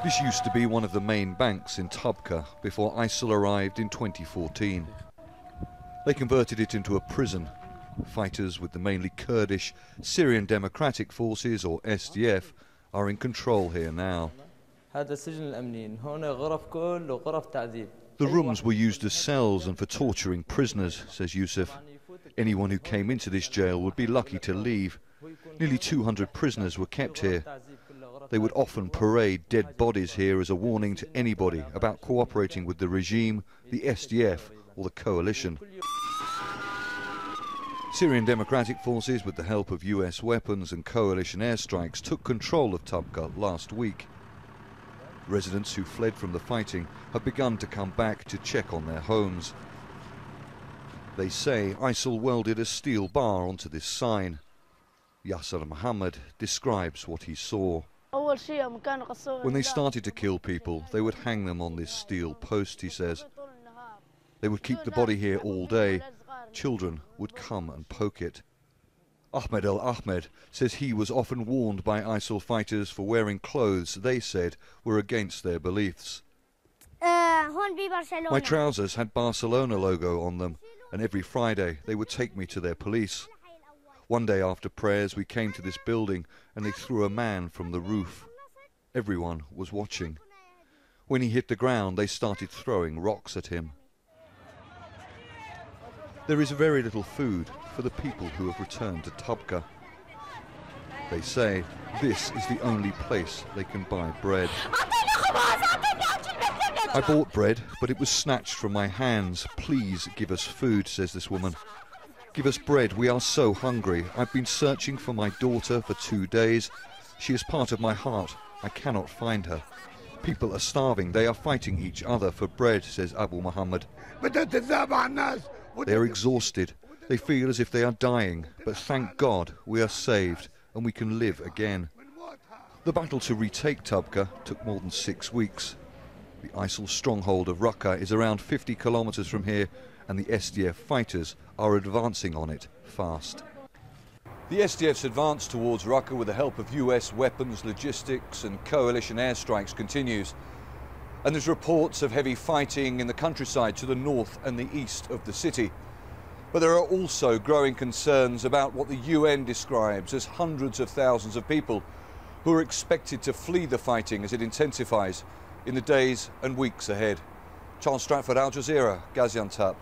This used to be one of the main banks in Tabqa before ISIL arrived in 2014. They converted it into a prison. Fighters with the mainly Kurdish Syrian Democratic Forces, or SDF, are in control here now. The rooms were used as cells and for torturing prisoners, says Yusuf. Anyone who came into this jail would be lucky to leave. Nearly 200 prisoners were kept here. They would often parade dead bodies here as a warning to anybody about cooperating with the regime, the SDF or the coalition. Syrian Democratic Forces, with the help of US weapons and coalition airstrikes, took control of Tabqa last week. Residents who fled from the fighting have begun to come back to check on their homes. They say ISIL welded a steel bar onto this sign. Yasser Mohammed describes what he saw. When they started to kill people, they would hang them on this steel post, he says. They would keep the body here all day. Children would come and poke it. Ahmed al-Ahmed says he was often warned by ISIL fighters for wearing clothes they said were against their beliefs. My trousers had Barcelona logo on them, and every Friday they would take me to their police. One day after prayers we came to this building and they threw a man from the roof. Everyone was watching. When he hit the ground they started throwing rocks at him. There is very little food for the people who have returned to Tabqa. They say this is the only place they can buy bread. I bought bread, but it was snatched from my hands. Please give us food, says this woman. Give us bread, we are so hungry. I've been searching for my daughter for 2 days. She is part of my heart. I cannot find her. People are starving. They are fighting each other for bread, says Abu Muhammad. They are exhausted. They feel as if they are dying. But thank God we are saved and we can live again. The battle to retake Tabqa took more than 6 weeks. The ISIL stronghold of Raqqa is around 50 kilometers from here, and the SDF fighters are advancing on it fast. The SDF's advance towards Raqqa with the help of US weapons, logistics and coalition airstrikes continues. And there's reports of heavy fighting in the countryside to the north and the east of the city. But there are also growing concerns about what the UN describes as hundreds of thousands of people who are expected to flee the fighting as it intensifies in the days and weeks ahead. Charles Stratford, Al Jazeera, Gaziantep.